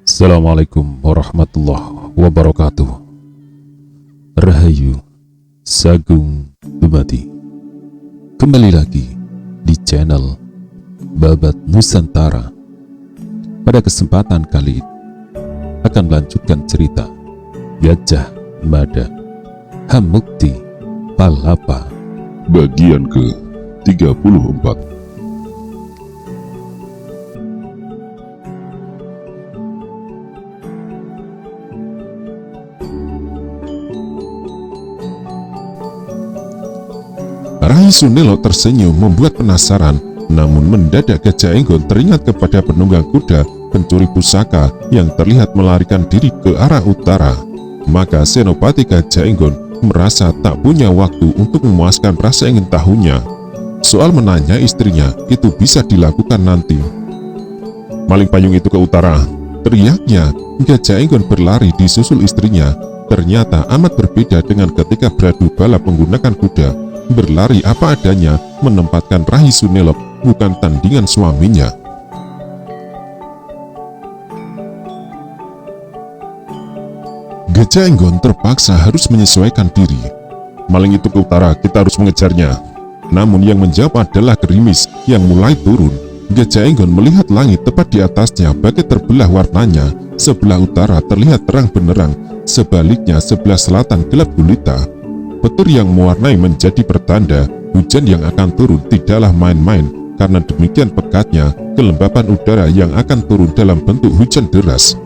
Assalamualaikum warahmatullahi wabarakatuh. Rahayu Sagung Dumadi. Kembali lagi di channel Babat Nusantara. Pada kesempatan kali ini akan melanjutkan cerita Gajah Mada Hamukti Palapa bagian ke-34. Rai Sunelo tersenyum membuat penasaran, namun mendadak Gajah Enggon teringat kepada penunggang kuda pencuri pusaka yang terlihat melarikan diri ke arah utara. Maka Senopati Gajah Enggon merasa tak punya waktu untuk memuaskan rasa ingin tahunya. Soal menanya istrinya itu bisa dilakukan nanti. Maling payung itu ke utara, teriaknya. Gajah Enggon berlari disusul istrinya. Ternyata amat berbeda dengan ketika beradu balap menggunakan kuda. Berlari apa adanya, menempatkan Rai Sunelo bukan tandingan suaminya. Gajah Enggon terpaksa harus menyesuaikan diri. Maling itu ke utara, kita harus mengejarnya. Namun yang menjawab adalah gerimis yang mulai turun. Gajah Enggon melihat langit tepat di atasnya bagai terbelah warnanya. Sebelah utara terlihat terang benderang, sebaliknya sebelah selatan gelap gulita. Petir yang mewarnai menjadi pertanda hujan yang akan turun tidaklah main-main, karena demikian pekatnya kelembapan udara yang akan turun dalam bentuk hujan deras.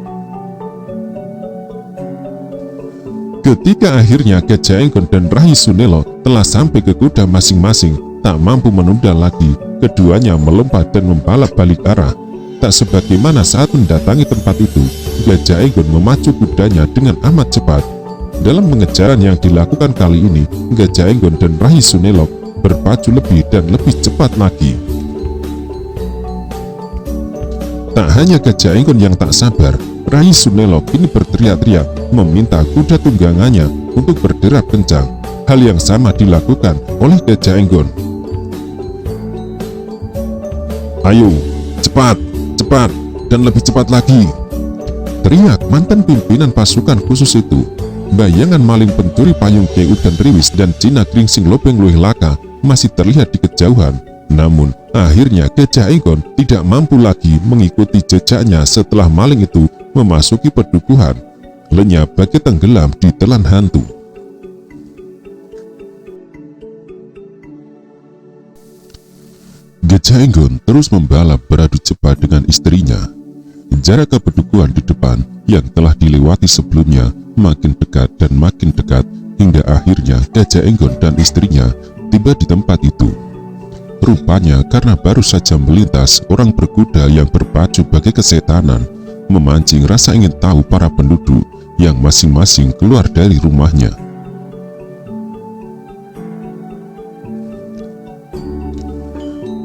Ketika akhirnya Gajah Enggon dan Rai Sunelo telah sampai ke kuda masing-masing, tak mampu menunda lagi, keduanya melompat dan membalap balik arah. Tak sebagaimana saat mendatangi tempat itu, Gajah Enggon memacu kudanya dengan amat cepat. Dalam pengejaran yang dilakukan kali ini, Gajah Enggon dan Rai Sunelo berpacu lebih dan lebih cepat lagi. Tak hanya Gajah Enggon yang tak sabar, Rai Sunelo kini berteriak-teriak meminta kuda tunggangannya untuk berderap kencang. Hal yang sama dilakukan oleh Gajah Enggon. Ayo, cepat, cepat, dan lebih cepat lagi, teriak mantan pimpinan pasukan khusus itu. Bayangan maling pencuri payung Kyai Udan Riwis dan Cina Gringsing Lobeng Luih Laka masih terlihat di kejauhan. Namun, akhirnya Gajah Enggon tidak mampu lagi mengikuti jejaknya setelah maling itu memasuki pedukuhan. Lenyap bagai tenggelam di telan hantu. Gajah Enggon terus membalap beradu cepat dengan istrinya. Jarak kepedukuhan di depan yang telah dilewati sebelumnya makin dekat dan makin dekat, hingga akhirnya Gajah Enggon dan istrinya tiba di tempat itu. Rupanya karena baru saja melintas orang berkuda yang berpacu bagai kesetanan, memancing rasa ingin tahu para penduduk yang masing-masing keluar dari rumahnya.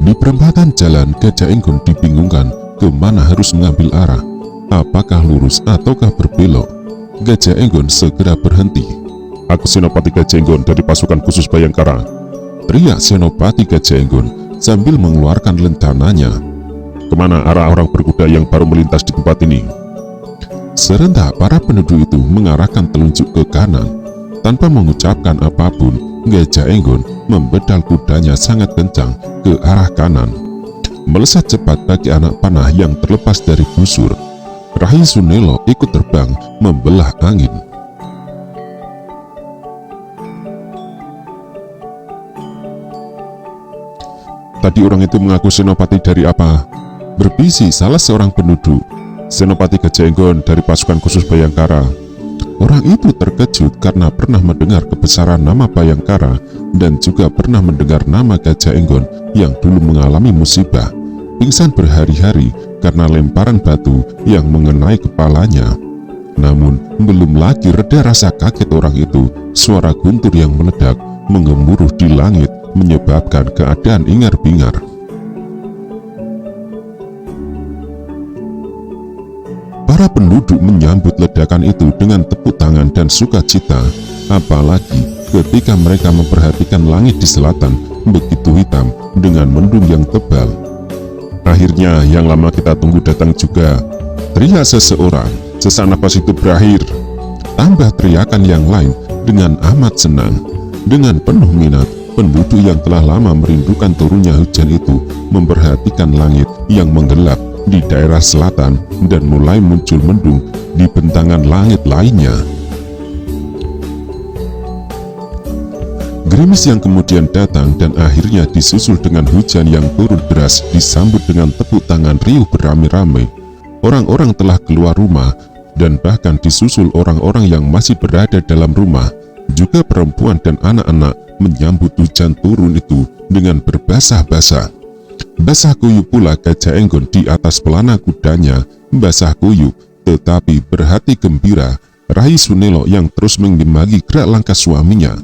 Di perempatan jalan, Gajah Enggon dibingungkan kemana harus mengambil arah, apakah lurus ataukah berbelok. Gajah Enggon segera berhenti. Aku Senopati Gajah Enggon dari pasukan khusus Bayangkara, teriak Senopati Gajah Enggon sambil mengeluarkan lencananya. Kemana arah orang berkuda yang baru melintas di tempat ini? Serentak para penduduk itu mengarahkan telunjuk ke kanan. Tanpa mengucapkan apapun, Gajah Enggon membedal kudanya sangat kencang ke arah kanan. Melesat cepat bagi anak panah yang terlepas dari busur. Rai Sunelo ikut terbang membelah angin. Tadi orang itu mengaku senopati dari apa? Berbisi salah seorang penduduk. Senopati Gajah Enggon dari pasukan khusus Bayangkara. Orang itu terkejut karena pernah mendengar kebesaran nama Bayangkara dan juga pernah mendengar nama Gajah Enggon yang dulu mengalami musibah, pingsan berhari-hari karena lemparan batu yang mengenai kepalanya. Namun belum lagi reda rasa kaget orang itu, suara guntur yang meledak menggemuruh di langit menyebabkan keadaan ingar-bingar. Para penduduk menyambut ledakan itu dengan tepuk tangan dan sukacita, apalagi ketika mereka memperhatikan langit di selatan begitu hitam dengan mendung yang tebal. Akhirnya yang lama kita tunggu datang juga, teriak seseorang. Sesak napas itu berakhir. Tambah teriakan yang lain dengan amat senang. Dengan penuh minat, penduduk yang telah lama merindukan turunnya hujan itu memperhatikan langit yang menggelap di daerah selatan dan mulai muncul mendung di bentangan langit lainnya. Gerimis yang kemudian datang dan akhirnya disusul dengan hujan yang turun deras disambut dengan tepuk tangan riuh beramai-ramai. Orang-orang telah keluar rumah dan bahkan disusul orang-orang yang masih berada dalam rumah. Juga perempuan dan anak-anak menyambut hujan turun itu dengan berbasah-basah. Basah kuyup pula Gajah Enggon di atas pelana kudanya, basah kuyup tetapi berhati gembira Rai Sunelo yang terus mengimbangi gerak langkah suaminya.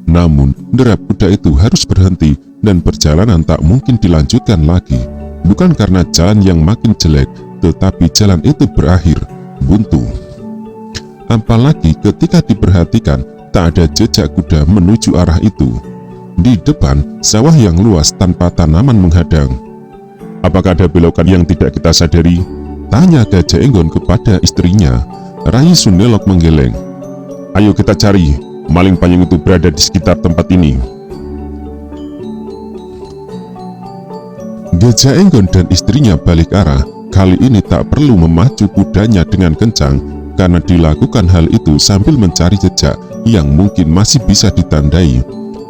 Namun, derap kuda itu harus berhenti dan perjalanan tak mungkin dilanjutkan lagi. Bukan karena jalan yang makin jelek, tetapi jalan itu berakhir buntu. Apalagi ketika diperhatikan, tak ada jejak kuda menuju arah itu. Di depan, sawah yang luas tanpa tanaman menghadang. Apakah ada belokan yang tidak kita sadari? Tanya Gajah Enggon kepada istrinya. Rai Sunelok menggeleng. Ayo kita cari, maling payung itu berada di sekitar tempat ini. Gajah Enggon dan istrinya balik arah. Kali ini tak perlu memacu kudanya dengan kencang, karena dilakukan hal itu sambil mencari jejak yang mungkin masih bisa ditandai.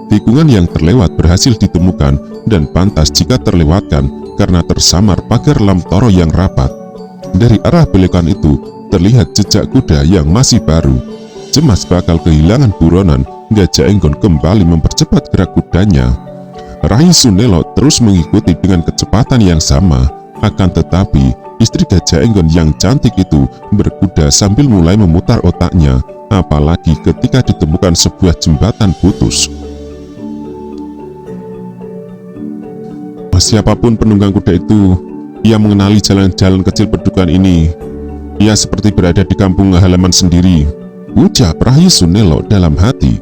Tikungan yang terlewat berhasil ditemukan dan pantas jika terlewatkan karena tersamar pagar lamtoro yang rapat. Dari arah belokan itu terlihat jejak kuda yang masih baru. Cemas bakal kehilangan buronan, Gajah Enggon kembali mempercepat gerak kudanya. Rai Sunelo terus mengikuti dengan kecepatan yang sama. Akan tetapi, istri Gajah Enggon yang cantik itu berkuda sambil mulai memutar otaknya, apalagi ketika ditemukan sebuah jembatan putus. Siapapun penunggang kuda itu, ia mengenali jalan-jalan kecil Pedukuhan ini. Ia seperti berada di kampung halaman sendiri, ucap Rai Sunelo dalam hati.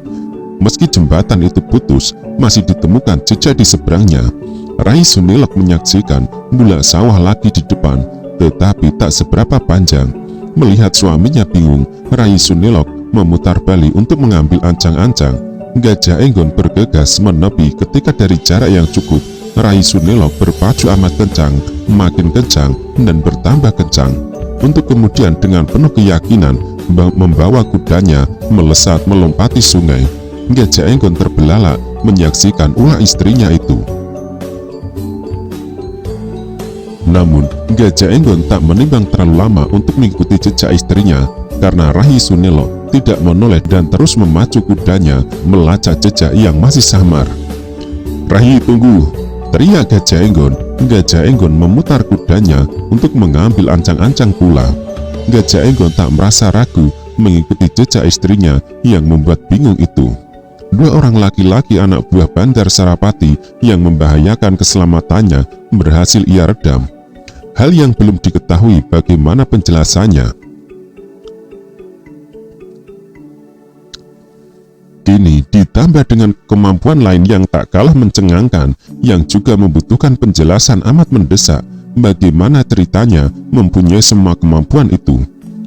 Meski jembatan itu putus, masih ditemukan jejak di seberangnya. Rai Sunelok menyaksikan bulak sawah lagi di depan, tetapi tak seberapa panjang. Melihat suaminya bingung, Rai Sunelok memutar balik untuk mengambil ancang-ancang. Gajah Enggon bergegas menepi ketika dari jarak yang cukup, Rai Sunelok berpacu amat kencang, makin kencang, dan bertambah kencang. Untuk kemudian dengan penuh keyakinan membawa kudanya melesat melompati sungai. Gajah Enggon terbelalak menyaksikan ulah istrinya itu. Namun, Gajah Enggon tak menimbang terlalu lama untuk mengikuti jejak istrinya, karena Rai Sunelo tidak menoleh dan terus memacu kudanya melacak jejak yang masih samar. Rai, tunggu! Teriak Gajah Enggon. Gajah Enggon memutar kudanya untuk mengambil ancang-ancang pula. Gajah Enggon tak merasa ragu mengikuti jejak istrinya yang membuat bingung itu. Dua orang laki-laki anak buah Bandar Sarapati yang membahayakan keselamatannya berhasil ia redam. Hal yang belum diketahui bagaimana penjelasannya. Kini ditambah dengan kemampuan lain yang tak kalah mencengangkan, yang juga membutuhkan penjelasan amat mendesak. Bagaimana ceritanya mempunyai semua kemampuan itu?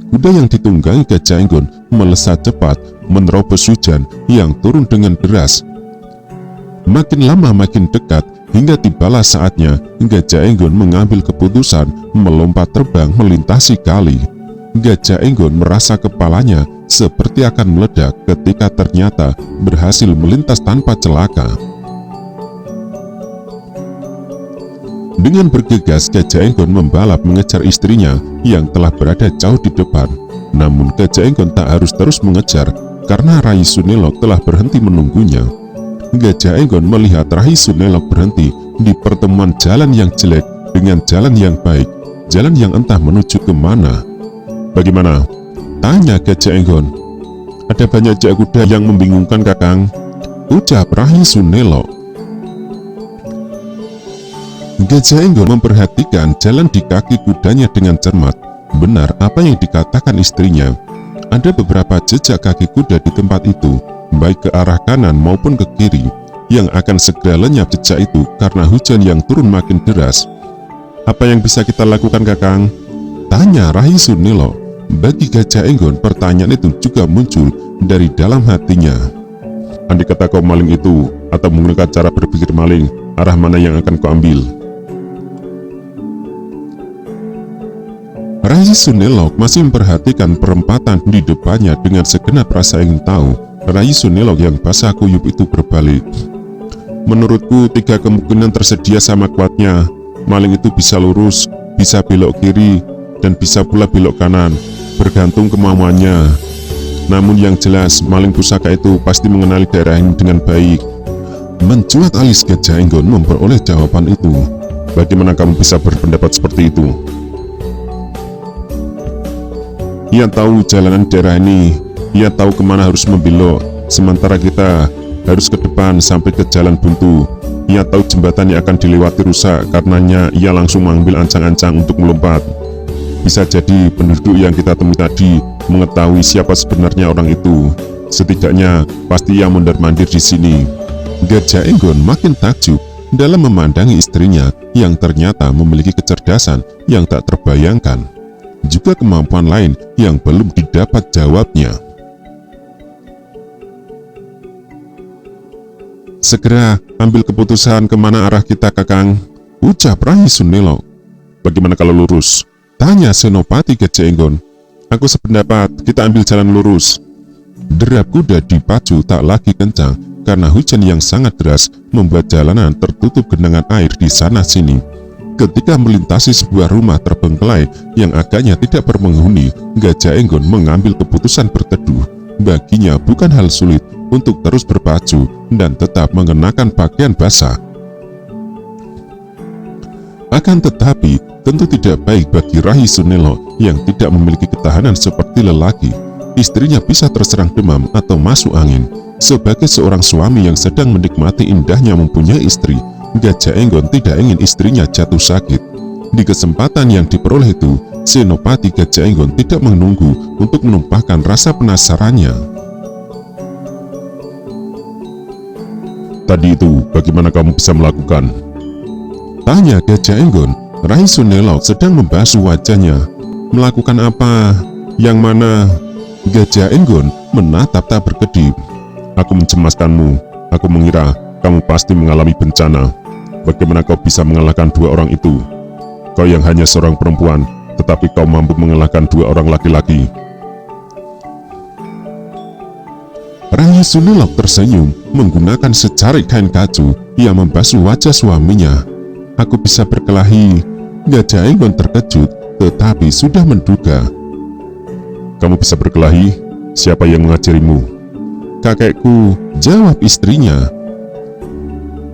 Kuda yang ditunggangi Gajah Enggon melesat cepat menerobos hujan yang turun dengan deras. Makin lama makin dekat, hingga tibalah saatnya Gajah Enggon mengambil keputusan melompat terbang melintasi kali. Gajah Enggon merasa kepalanya seperti akan meledak ketika ternyata berhasil melintas tanpa celaka. Dengan bergegas, Gajah Enggon membalap mengejar istrinya yang telah berada jauh di depan. Namun Gajah Enggon tak harus terus mengejar karena Rai Sunelok telah berhenti menunggunya. Gajah Enggon melihat Rai Sunelok berhenti di pertemuan jalan yang jelek dengan jalan yang baik, jalan yang entah menuju kemana. Bagaimana? Tanya Gajah Enggon. Ada banyak jejak kuda yang membingungkan, Kakang, ucap Rai Sunelok. Gajah Enggon memperhatikan jalan di kaki kudanya dengan cermat. Benar apa yang dikatakan istrinya. Ada beberapa jejak kaki kuda di tempat itu, baik ke arah kanan maupun ke kiri. yang akan segera lenyap jejak itu karena hujan yang turun makin deras. Apa yang bisa kita lakukan, Kakang? Tanya Rai Sunilo. Bagi Gajah Enggon, pertanyaan itu juga muncul dari dalam hatinya. Andai kata kau maling itu, atau menggunakan cara berpikir maling, arah mana yang akan kau ambil? Rai Sunilok masih memperhatikan perempatan di depannya dengan segenap rasa ingin tahu. Rai Sunilok yang basah kuyup itu berbalik. Menurutku 3 kemungkinan tersedia sama kuatnya. Maling itu bisa lurus, bisa belok kiri, dan bisa pula belok kanan, bergantung kemauannya. Namun yang jelas, maling pusaka itu pasti mengenali daerah ini dengan baik. Mencuat alis Gajah Enggon memperoleh jawaban itu. Bagaimana kamu bisa berpendapat seperti itu? Ia tahu jalanan daerah ini, ia tahu kemana harus membelok, sementara kita harus ke depan sampai ke jalan buntu. Ia tahu jembatan yang akan dilewati rusak, karenanya ia langsung mengambil ancang-ancang untuk melompat. Bisa jadi penduduk yang kita temui tadi mengetahui siapa sebenarnya orang itu. Setidaknya pasti ia mondar-mandir di sini. Gajah Enggon makin takjub dalam memandangi istrinya yang ternyata memiliki kecerdasan yang tak terbayangkan, juga kemampuan lain yang belum didapat jawabnya. Segera ambil keputusan kemana arah kita, Kakang, ucap Rai Sunilo. Bagaimana kalau lurus? Tanya Senopati Gajah Enggon. Aku sependapat, kita ambil jalan lurus. Derap kuda dipacu tak lagi kencang karena hujan yang sangat deras membuat jalanan tertutup genangan air di sana sini. Ketika melintasi sebuah rumah terbengkelai yang agaknya tidak berpenghuni, Gajah Enggon mengambil keputusan berteduh. Baginya bukan hal sulit untuk terus berpacu dan tetap mengenakan pakaian basah. Akan tetapi, tentu tidak baik bagi Rai Sunilo yang tidak memiliki ketahanan seperti lelaki. Istrinya bisa terserang demam atau masuk angin. Sebagai seorang suami yang sedang menikmati indahnya mempunyai istri, Gajah Enggon tidak ingin istrinya jatuh sakit. Di kesempatan yang diperoleh itu, Senopati Gajah Enggon tidak menunggu untuk menumpahkan rasa penasarannya. Tadi itu, bagaimana kamu bisa melakukan? Tanya Gajah Enggon. Rai Sunilo sedang membasuh wajahnya. Melakukan apa? Yang mana? Gajah Enggon menatap tak berkedip. Aku mencemaskanmu. Aku mengira kamu pasti mengalami bencana. Bagaimana kau bisa mengalahkan 2 orang itu? Kau yang hanya seorang perempuan, tetapi kau mampu mengalahkan 2 orang laki-laki. Rai Sunilok tersenyum menggunakan secarik kain kacu. Ia membasuh wajah suaminya. Aku bisa berkelahi. Gajah Enggon terkejut, tetapi sudah menduga. Kamu bisa berkelahi? Siapa yang mengajarimu? Kakekku, jawab istrinya.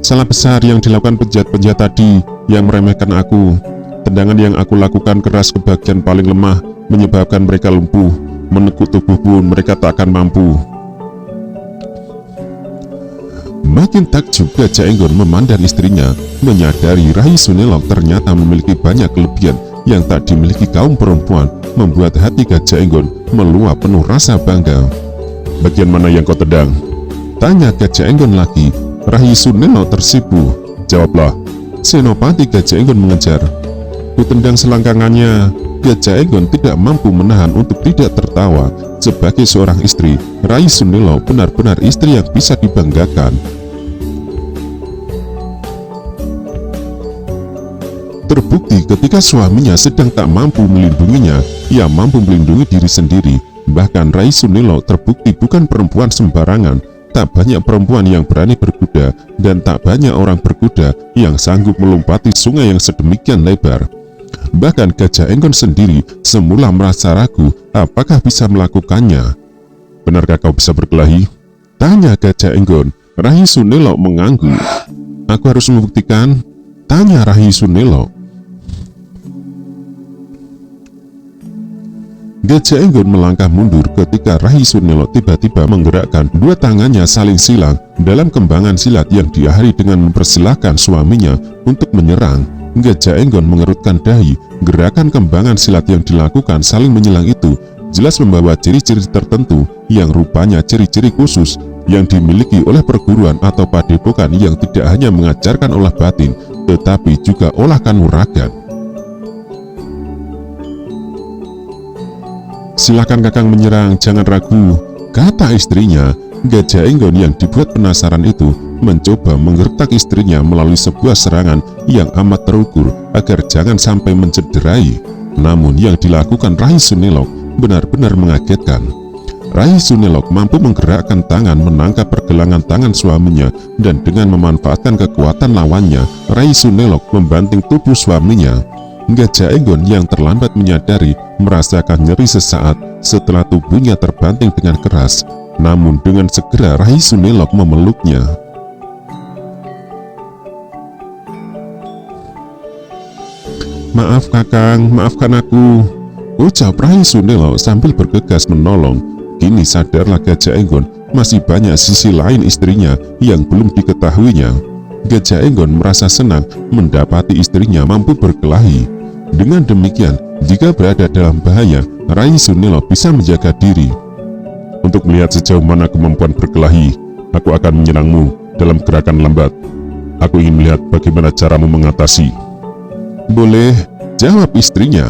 Salah besar yang dilakukan penjahat-penjahat tadi yang meremehkan aku. Tendangan yang aku lakukan keras ke bagian paling lemah menyebabkan mereka lumpuh. Menekuk tubuh pun mereka tak akan mampu. Makin takjub Gajah Enggon memandang istrinya, menyadari Rai Sunilok ternyata memiliki banyak kelebihan yang tak dimiliki kaum perempuan, membuat hati Gajah Enggon meluap penuh rasa bangga. Bagian mana yang kau tendang? Tanya Gajah Enggon lagi. Rai Sunilo tersipu. Jawablah. Senopati Gajah Enggon mengejar. Ku tendang selangkangannya. Gajah Enggon tidak mampu menahan untuk tidak tertawa. Sebagai seorang istri, Rai Sunilo benar-benar istri yang bisa dibanggakan. Terbukti ketika suaminya sedang tak mampu melindunginya, ia mampu melindungi diri sendiri. Bahkan Rai Sunilo terbukti bukan perempuan sembarangan. Tak banyak perempuan yang berani berkuda, dan tak banyak orang berkuda yang sanggup melompati sungai yang sedemikian lebar. Bahkan Gajah Enggon sendiri semula merasa ragu apakah bisa melakukannya. Benarkah kau bisa berkelahi? Tanya Gajah Enggon. Rai Sunilo mengangguk. Aku harus membuktikan? Tanya Rai Sunilo. Gajah Enggon melangkah mundur ketika Rai Sunilo tiba-tiba menggerakkan 2 tangannya saling silang dalam kembangan silat yang diakhiri dengan mempersilahkan suaminya untuk menyerang. Gajah Enggon mengerutkan dahi. Gerakan kembangan silat yang dilakukan saling menyilang itu jelas membawa ciri-ciri tertentu yang rupanya ciri-ciri khusus yang dimiliki oleh perguruan atau padepokan yang tidak hanya mengajarkan olah batin, tetapi juga olah kanuragan. "Silakan Kakang menyerang, jangan ragu," kata istrinya. Gajah Enggon yang dibuat penasaran itu mencoba menggertak istrinya melalui sebuah serangan yang amat terukur agar jangan sampai mencederai. Namun yang dilakukan Rai Sunilok benar-benar mengagetkan. Rai Sunilok mampu menggerakkan tangan menangkap pergelangan tangan suaminya, dan dengan memanfaatkan kekuatan lawannya, Rai Sunilok membanting tubuh suaminya. Gajah Enggon yang terlambat menyadari merasakan nyeri sesaat setelah tubuhnya terbanting dengan keras. Namun dengan segera Rai Sunilok memeluknya. "Maaf Kakang, maafkan aku," ucap Rai Sunilok sambil bergegas menolong. Kini sadarlah Gajah Enggon masih banyak sisi lain istrinya yang belum diketahuinya. Gajah Enggon merasa senang mendapati istrinya mampu berkelahi. Dengan demikian, jika berada dalam bahaya, Rai Sunilok bisa menjaga diri. "Untuk melihat sejauh mana kemampuan berkelahi, aku akan menyerangmu dalam gerakan lambat. Aku ingin melihat bagaimana caramu mengatasi." "Boleh," jawab istrinya.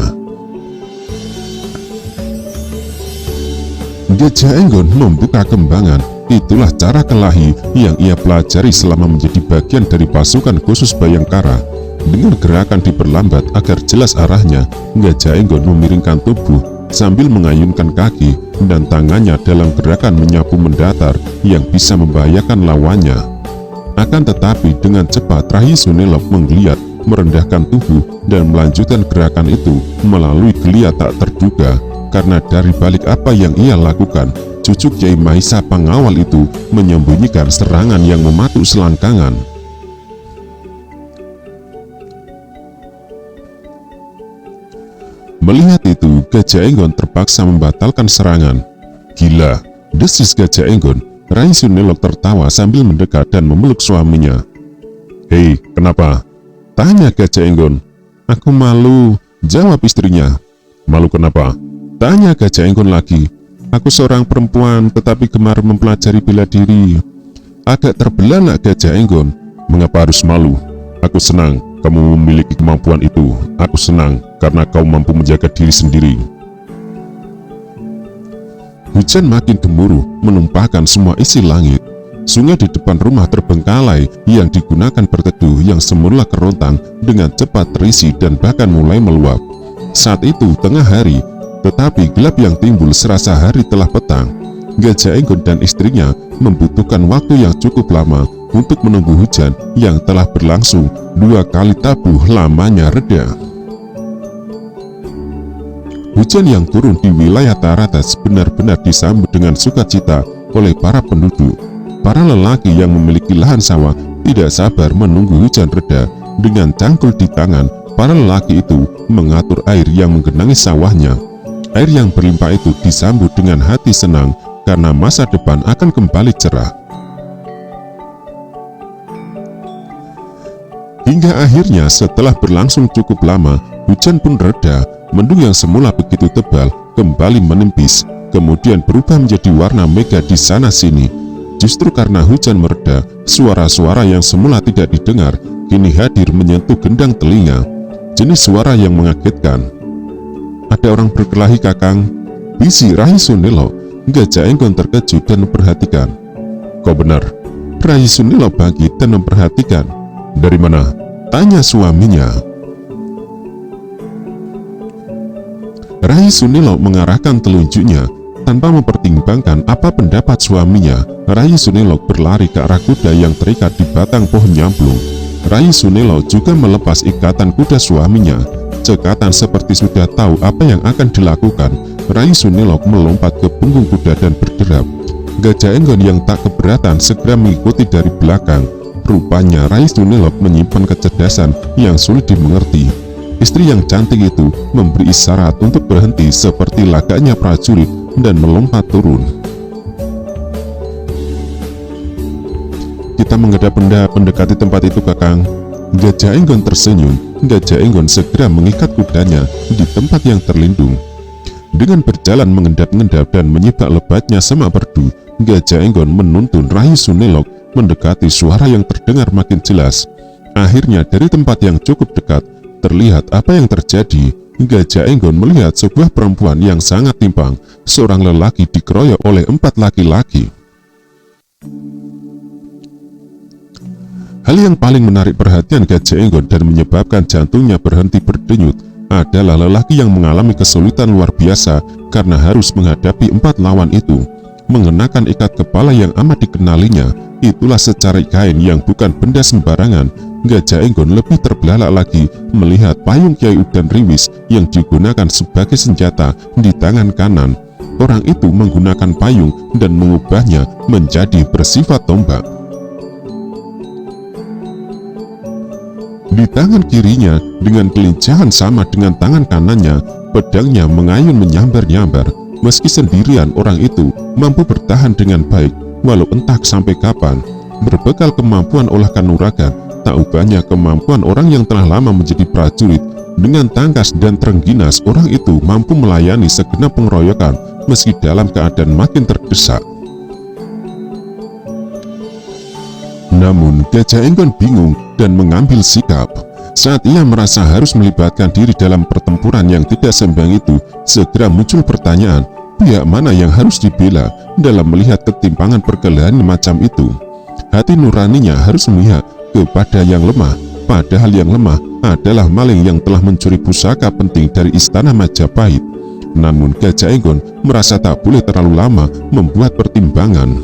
Gajah Enggon membuka kembangan. Itulah cara kelahi yang ia pelajari selama menjadi bagian dari pasukan khusus Bayangkara. Dengan gerakan diperlambat agar jelas arahnya, Gajah Enggon memiringkan tubuh sambil mengayunkan kaki dan tangannya dalam gerakan menyapu mendatar yang bisa membahayakan lawannya. Akan tetapi dengan cepat Rai Sunilok menggeliat, merendahkan tubuh dan melanjutkan gerakan itu melalui geliat tak terduga. Karena dari balik apa yang ia lakukan, cucu Kyai Mahisa pengawal itu menyembunyikan serangan yang mematuk selangkangan. Melihat itu, Gajah Enggon terpaksa membatalkan serangan. "Gila," desis Gajah Enggon. Rai Sunilok tertawa sambil mendekat dan memeluk suaminya. "Hei, kenapa?" tanya Gajah Enggon. "Aku malu," jawab istrinya. "Malu kenapa?" tanya Gajah Enggon lagi. "Aku seorang perempuan tetapi gemar mempelajari bela diri." Agak terbelalak Gajah Enggon. "Mengapa harus malu? Aku senang kamu memiliki kemampuan itu. Aku senang karena kau mampu menjaga diri sendiri." Hujan makin gemuruh menumpahkan semua isi langit. Sungai di depan rumah terbengkalai yang digunakan berteduh yang semula kerontang dengan cepat terisi dan bahkan mulai meluap. Saat itu tengah hari, tetapi gelap yang timbul serasa hari telah petang. Gajah Enggon dan istrinya membutuhkan waktu yang cukup lama untuk menunggu hujan yang telah berlangsung 2 kali tabuh lamanya reda. Hujan yang turun di wilayah Taratas benar-benar disambut dengan sukacita oleh para penduduk. Para lelaki yang memiliki lahan sawah tidak sabar menunggu hujan reda. Dengan cangkul di tangan, para lelaki itu mengatur air yang menggenangi sawahnya. Air yang berlimpah itu disambut dengan hati senang karena masa depan akan kembali cerah. Hingga akhirnya setelah berlangsung cukup lama, hujan pun reda. Mendung yang semula begitu tebal kembali menipis, kemudian berubah menjadi warna mega di sana-sini. Justru karena hujan mereda, suara-suara yang semula tidak didengar kini hadir menyentuh gendang telinga. Jenis suara yang mengagetkan. "Ada orang berkelahi Kakang," bisi Rai Sunilok. Gajah Enggon terkejut dan memperhatikan. "Kau benar." Rai Sunilok bangkit dan memperhatikan. "Dari mana?" tanya suaminya. Rai Sunilok mengarahkan telunjuknya. Tanpa mempertimbangkan apa pendapat suaminya, Rai Sunilok berlari ke arah kuda yang terikat di batang pohon nyamplung. Rai Sunilok juga melepas ikatan kuda suaminya. Cekatan seperti sudah tahu apa yang akan dilakukan, Rai Sunilok melompat ke punggung kuda dan berderap. Gajah Enggon yang tak keberatan segera mengikuti dari belakang. Rupanya Rai Sunilok menyimpan kecerdasan yang sulit dimengerti. Istri yang cantik itu memberi isyarat untuk berhenti seperti lagaknya prajurit dan melompat turun. "Kita menghadap benda mendekati tempat itu Kakang." Gajah Enggon tersenyum. Gajah Enggon segera mengikat kudanya di tempat yang terlindung. Dengan berjalan mengendap-endap dan menyibak lebatnya semak perdu, Gajah Enggon menuntun Rai Sunilok mendekati suara yang terdengar makin jelas. Akhirnya dari tempat yang cukup dekat terlihat apa yang terjadi. Gajah Enggon melihat sebuah perempuan yang sangat timpang. Seorang lelaki dikeroyok oleh 4 laki-laki. Hal yang paling menarik perhatian Gajah Enggon dan menyebabkan jantungnya berhenti berdenyut adalah lelaki yang mengalami kesulitan luar biasa karena harus menghadapi 4 lawan itu. Mengenakan ikat kepala yang amat dikenalinya, itulah secarik kain yang bukan benda sembarangan. Gajah Enggon lebih terbelalak lagi melihat payung Kyai Udan Riwis yang digunakan sebagai senjata di tangan kanan. Orang itu menggunakan payung dan mengubahnya menjadi bersifat tombak. Di tangan kirinya, dengan kelincahan sama dengan tangan kanannya, pedangnya mengayun menyambar-nyambar. Meski sendirian, orang itu mampu bertahan dengan baik, walau entah sampai kapan. Berbekal kemampuan olah kanuragan, tak ubahnya kemampuan orang yang telah lama menjadi prajurit. Dengan tangkas dan terengginas, orang itu mampu melayani segenap pengeroyokan meski dalam keadaan makin terdesak. Namun, Gajah Enggon bingung dan mengambil sikap. Saat ia merasa harus melibatkan diri dalam pertempuran yang tidak seimbang itu, segera muncul pertanyaan, pihak mana yang harus dibela dalam melihat ketimpangan perkelahian macam itu. Hati nuraninya harus memihak kepada yang lemah, padahal yang lemah adalah maling yang telah mencuri pusaka penting dari istana Majapahit. Namun Gajah Enggon merasa tak boleh terlalu lama membuat pertimbangan.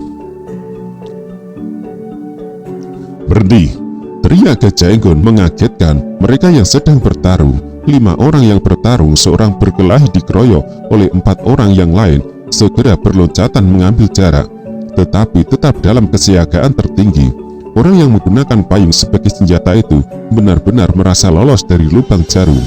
Berhenti! Teriak Gajah Enggon mengagetkan mereka yang sedang bertarung. 5 orang yang bertarung, seorang berkelahi dikeroyok oleh 4 orang yang lain, segera berloncatan mengambil jarak, tetapi tetap dalam kesiagaan tertinggi. Orang yang menggunakan payung sebagai senjata itu benar-benar merasa lolos dari lubang jarum.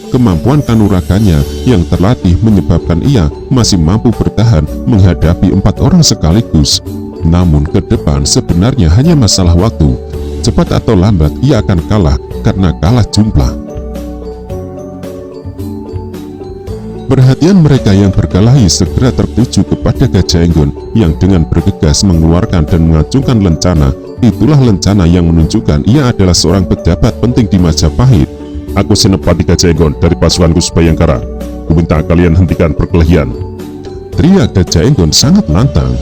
Kemampuan kanuragannya yang terlatih menyebabkan ia masih mampu bertahan menghadapi 4 orang sekaligus. Namun ke depan sebenarnya hanya masalah waktu. Cepat atau lambat ia akan kalah karena kalah jumlah. Perhatian mereka yang berkelahi segera tertuju kepada Gajah Enggon yang dengan bergegas mengeluarkan dan mengacungkan lencana. Itulah lencana yang menunjukkan ia adalah seorang pejabat penting di Majapahit. Aku Senopati Gajah Enggon dari pasukan Kusbayangkara. Kuminta kalian hentikan perkelahian. Teriak Gajah Enggon sangat lantang.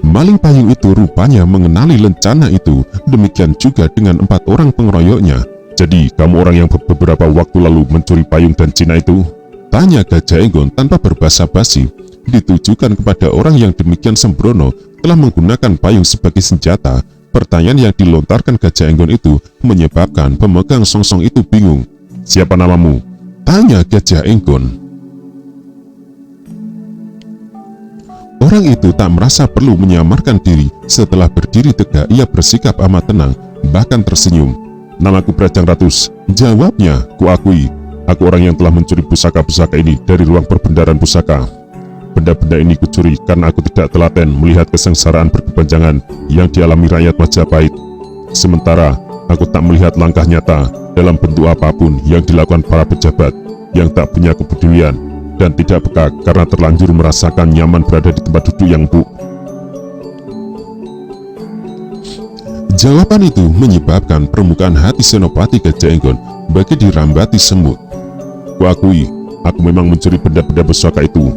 Maling payung itu rupanya mengenali lencana itu, demikian juga dengan 4 orang pengeroyoknya. Jadi, kamu orang yang beberapa waktu lalu mencuri payung dan Cina itu? Tanya Gajah Enggon tanpa berbasa-basi, ditujukan kepada orang yang demikian sembrono telah menggunakan payung sebagai senjata. Pertanyaan yang dilontarkan Gajah Enggon itu menyebabkan pemegang songsong itu bingung. Siapa namamu? Tanya Gajah Enggon. Orang itu tak merasa perlu menyamarkan diri. Setelah berdiri tegak, ia bersikap amat tenang, bahkan tersenyum. Namaku Brajang Ratus. Jawabnya, kuakui, aku orang yang telah mencuri pusaka-pusaka ini dari ruang perbendaharaan pusaka. Benda-benda ini kucuri karena aku tidak telaten melihat kesengsaraan berkepanjangan yang dialami rakyat Majapahit. Sementara, aku tak melihat langkah nyata dalam bentuk apapun yang dilakukan para pejabat yang tak punya kepedulian dan tidak peka karena terlanjur merasakan nyaman berada di tempat duduk yang empuk. Jawaban itu menyebabkan permukaan hati Senopati Gajah Enggon bagi dirambati semut. Kuakui, aku memang mencuri benda-benda pusaka itu.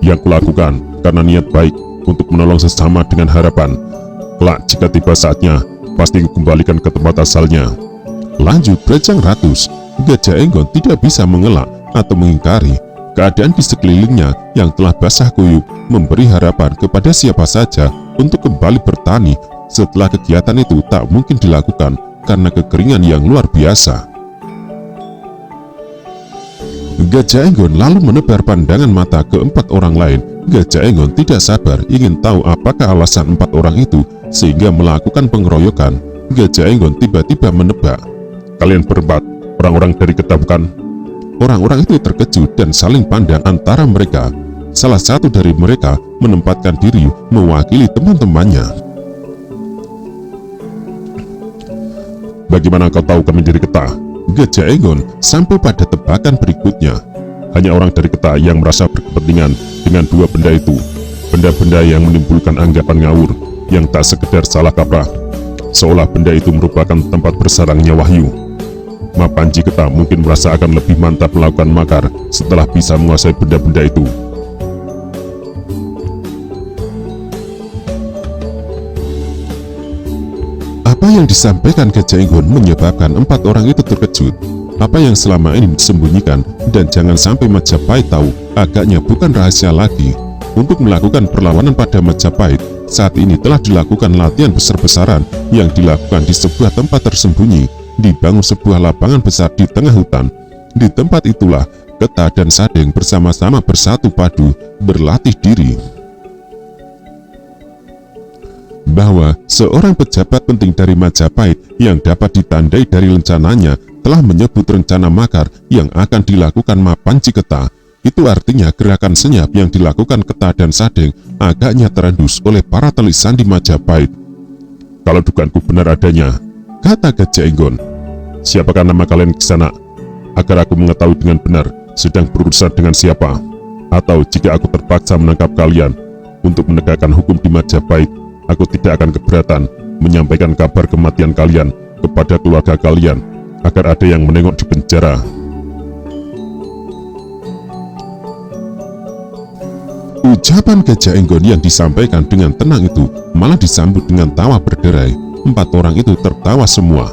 Yang kulakukan karena niat baik untuk menolong sesama dengan harapan kelak jika tiba saatnya pasti kukembalikan ke tempat asalnya. Lanjut Brajang Ratus. Gajah Enggon tidak bisa mengelak atau mengingkari keadaan di sekelilingnya yang telah basah kuyup memberi harapan kepada siapa saja untuk kembali bertani setelah kegiatan itu tak mungkin dilakukan karena kekeringan yang luar biasa. Gajah Enggon lalu menebar pandangan mata ke 4 orang lain. Gajah Enggon tidak sabar ingin tahu apakah alasan 4 orang itu sehingga melakukan pengeroyokan. Gajah Enggon tiba-tiba menebak. Kalian berempat orang-orang dari Kedah bukan? Orang-orang itu terkejut dan saling pandang antara mereka. Salah satu dari mereka menempatkan diri mewakili teman-temannya. Bagaimana kau tahu kami dari Kedah? Gajah Enggon sampai pada tebakan berikutnya. Hanya orang dari Keta yang merasa berkepentingan dengan dua benda itu. Benda-benda yang menimbulkan anggapan ngawur, yang tak sekedar salah kaprah, seolah benda itu merupakan tempat bersarangnya wahyu. Panji Keta mungkin merasa akan lebih mantap melakukan makar setelah bisa menguasai benda-benda itu. Apa yang disampaikan Gajah Enggon menyebabkan 4 orang itu terkejut. Apa yang selama ini disembunyikan dan jangan sampai Majapahit tahu, agaknya bukan rahasia lagi. Untuk melakukan perlawanan pada Majapahit, saat ini telah dilakukan latihan besar-besaran yang dilakukan di sebuah tempat tersembunyi. Dibangun sebuah lapangan besar di tengah hutan. Di tempat itulah Keta dan Sadeng bersama-sama bersatu padu berlatih diri. Bahwa seorang pejabat penting dari Majapahit yang dapat ditandai dari rencananya telah menyebut rencana makar yang akan dilakukan Panji Keta. Itu artinya gerakan senyap yang dilakukan Keta dan Sadeng agaknya terendus oleh para telik sandi Majapahit. Kalau dugaanku benar adanya, kata Gajah Enggon, siapakah nama kalian ke sana? Agar aku mengetahui dengan benar sedang berurusan dengan siapa. Atau jika aku terpaksa menangkap kalian untuk menegakkan hukum di Majapahit, aku tidak akan keberatan menyampaikan kabar kematian kalian kepada keluarga kalian, agar ada yang menengok di penjara. Ucapan Gajah Enggon yang disampaikan dengan tenang itu malah disambut dengan tawa berderai. 4 orang itu tertawa semua.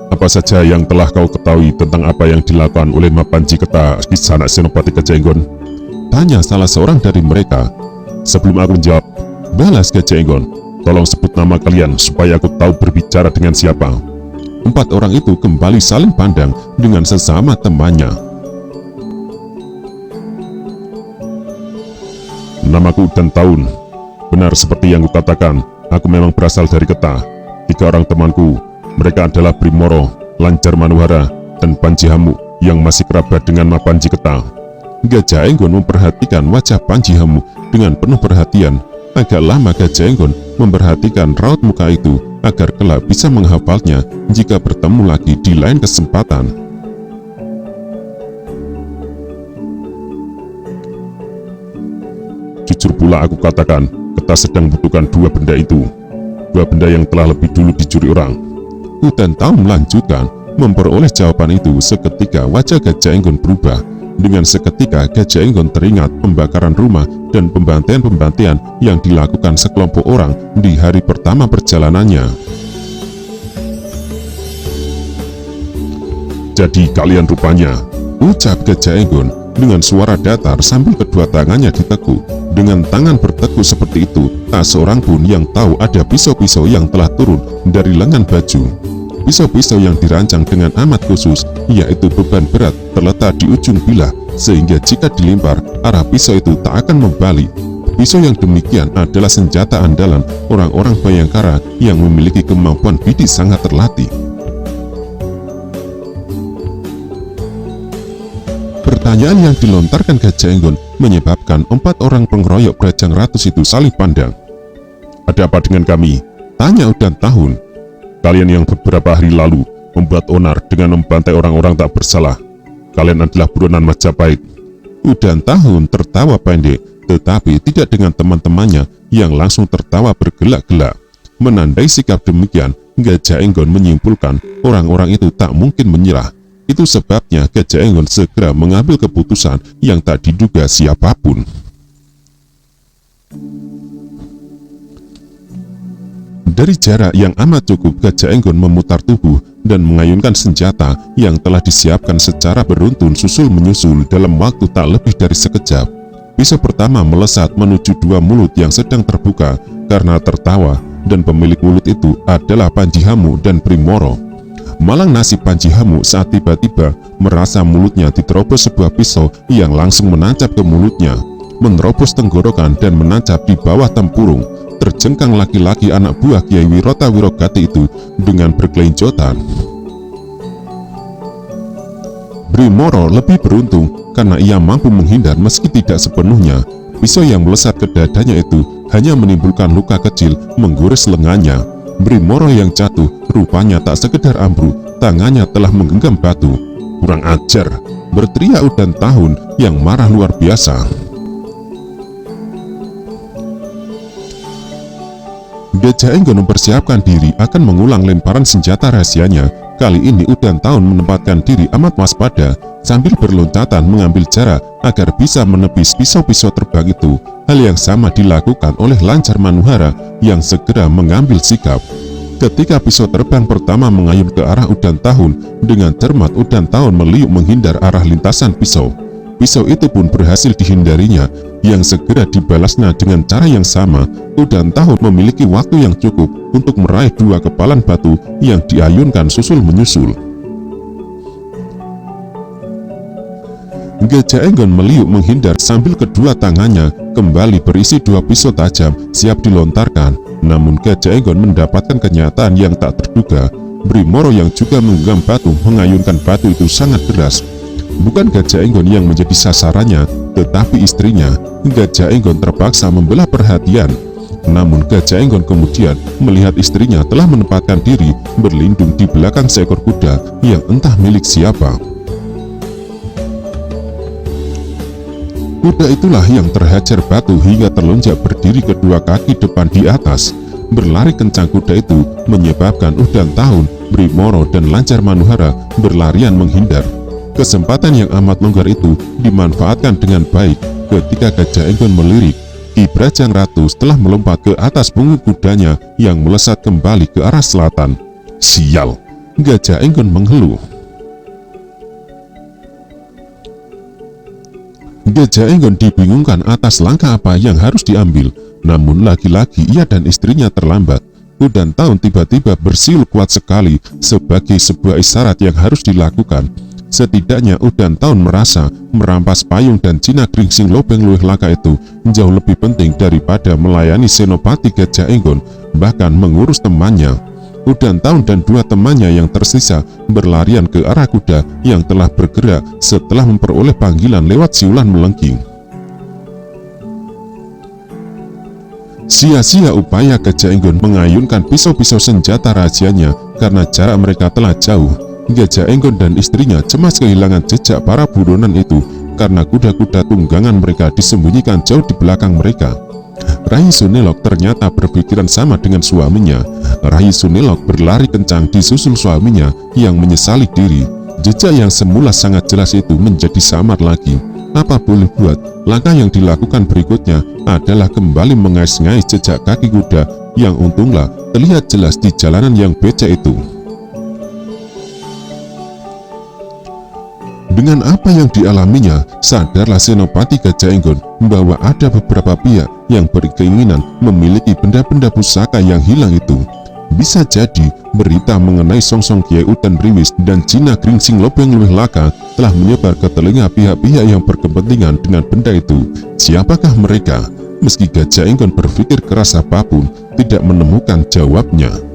Apa saja yang telah kau ketahui tentang apa yang dilakukan oleh Panji Keta di sanak Senopati Gajah Enggon? Tanya salah seorang dari mereka. Sebelum aku menjawab, balas Gajah Enggon, tolong sebut nama kalian supaya aku tahu berbicara dengan siapa. 4 orang itu kembali saling pandang dengan sesama temannya. Namaku dan tahun. Benar seperti yang kukatakan, aku memang berasal dari Keta. 3 orang temanku, mereka adalah Brimoro, Lancar Manuhara, dan Panji Hamu yang masih kerabat dengan Panji Keta. Gajah Enggon memperhatikan wajah Panji Hamu dengan penuh perhatian. Agak lama Gajah Enggon memperhatikan raut muka itu agar kelak bisa menghafalnya jika bertemu lagi di lain kesempatan. Jujur pula aku katakan, Keta sedang membutuhkan 2 benda itu. 2 benda yang telah lebih dulu dicuri orang. Udan Tahu melanjutkan. Memperoleh jawaban itu, seketika wajah Gajah Enggon berubah. Dengan seketika Gajah Enggon teringat pembakaran rumah dan pembantaian-pembantaian yang dilakukan sekelompok orang di hari pertama perjalanannya. Jadi kalian rupanya, ucap Gajah Enggon dengan suara datar sambil kedua tangannya ditekuk. Dengan tangan bertekuk seperti itu, tak seorang pun yang tahu ada pisau-pisau yang telah turun dari lengan baju. Pisau-pisau yang dirancang dengan amat khusus, yaitu beban berat terletak di ujung bilah, sehingga jika dilempar, arah pisau itu tak akan membalik. Pisau yang demikian adalah senjata andalan orang-orang Bayangkara yang memiliki kemampuan bidik sangat terlatih. Pertanyaan yang dilontarkan Gajah Enggon menyebabkan 4 orang pengeroyok Brajang Ratus itu saling pandang. Ada apa dengan kami? Tanya Udan Tahun. Kalian yang beberapa hari lalu membuat onar dengan membantai orang-orang tak bersalah. Kalian adalah buronan Majapahit. Udan Tahun tertawa pendek, tetapi tidak dengan teman-temannya yang langsung tertawa bergelak-gelak. Menandai sikap demikian, Gajah Enggon menyimpulkan orang-orang itu tak mungkin menyerah. Itu sebabnya Gajah Enggon segera mengambil keputusan yang tak diduga siapapun. Dari jarak yang amat cukup, Gajah Enggon memutar tubuh dan mengayunkan senjata yang telah disiapkan secara beruntun susul-menyusul dalam waktu tak lebih dari sekejap. Pisau pertama melesat menuju 2 mulut yang sedang terbuka karena tertawa, dan pemilik mulut itu adalah Panji Hamu dan Brimoro. Malang nasib Panji Hamu saat tiba-tiba merasa mulutnya diterobos sebuah pisau yang langsung menancap ke mulutnya, menerobos tenggorokan dan menancap di bawah tempurung. Terjengkang laki-laki anak buah Kiai Wirota Wirogati itu dengan berkelinjotan. Brimoro lebih beruntung karena ia mampu menghindar meski tidak sepenuhnya. Pisau yang melesat ke dadanya itu hanya menimbulkan luka kecil menggores lengannya. Brimoro yang jatuh rupanya tak sekedar ambruk, tangannya telah menggenggam batu. Kurang ajar, berteriak udan tahun yang marah luar biasa. Gajah Enggon mempersiapkan diri akan mengulang lemparan senjata rahasianya. Kali ini udan tahun menempatkan diri amat waspada sambil berloncatan mengambil jarak agar bisa menepis pisau-pisau terbang itu. Hal yang sama dilakukan oleh Lancar Manuhara yang segera mengambil sikap. Ketika pisau terbang pertama mengayun ke arah udan tahun, dengan cermat udan tahun meliuk menghindar arah lintasan pisau. Pisau itu pun berhasil dihindarinya, yang segera dibalasnya dengan cara yang sama. Udan tahun memiliki waktu yang cukup untuk meraih dua kepalan batu yang diayunkan susul menyusul. Gajah Enggon meliuk menghindar sambil kedua tangannya kembali berisi dua pisau tajam siap dilontarkan. Namun Gajah Enggon mendapatkan kenyataan yang tak terduga. Brimoro yang juga menggenggam batu mengayunkan batu itu sangat deras. Bukan Gajah Enggon yang menjadi sasarannya, tetapi istrinya. Gajah Enggon terpaksa membelah perhatian. Namun Gajah Enggon kemudian melihat istrinya telah menempatkan diri berlindung di belakang seekor kuda yang entah milik siapa. Kuda itulah yang terhajar batu hingga terlonjak berdiri kedua kaki depan di atas. Berlari kencang kuda itu menyebabkan udan tahun, Brimoro, dan Lancar Manuhara berlarian menghindar. Kesempatan yang amat longgar itu dimanfaatkan dengan baik ketika Gajah Enggon melirik. Ki Brajang Ratu setelah melompat ke atas punggung kudanya yang melesat kembali ke arah selatan. Sial, Gajah Enggon mengeluh. Gajah Enggon dibingungkan atas langkah apa yang harus diambil. Namun lagi-lagi ia dan istrinya terlambat. Udan tahun tiba-tiba bersiul kuat sekali sebagai sebuah isyarat yang harus dilakukan. Setidaknya udan tahun merasa merampas payung dan Cina Gringsing Lobeng Luwih Laka itu jauh lebih penting daripada melayani senopati Gajah Enggon, bahkan mengurus temannya. Udan tahun dan dua temannya yang tersisa berlarian ke arah kuda yang telah bergerak setelah memperoleh panggilan lewat siulan melengking. Sia-sia upaya Gajah Enggon mengayunkan pisau-pisau senjata rahasianya karena jarak mereka telah jauh. Gajah Enggon dan istrinya cemas kehilangan jejak para buronan itu karena kuda-kuda tunggangan mereka disembunyikan jauh di belakang mereka. Rai Sunilok ternyata berpikiran sama dengan suaminya. Rai Sunilok berlari kencang disusul suaminya yang menyesali diri. Jejak yang semula sangat jelas itu menjadi samar lagi. Apa boleh buat, langkah yang dilakukan berikutnya adalah kembali mengais-ngais jejak kaki kuda yang untunglah terlihat jelas di jalanan yang becek itu. Dengan apa yang dialaminya, sadarlah Senopati Gajah Enggon bahwa ada beberapa pihak yang berkeinginan memiliki benda-benda pusaka yang hilang itu. Bisa jadi berita mengenai Songsong Kiai Udan Riwis dan Cina Gringsing Lobeng Luwih Laka telah menyebar ke telinga pihak-pihak yang berkepentingan dengan benda itu. Siapakah mereka? Meski Gajah Enggon berpikir keras apapun, tidak menemukan jawabnya.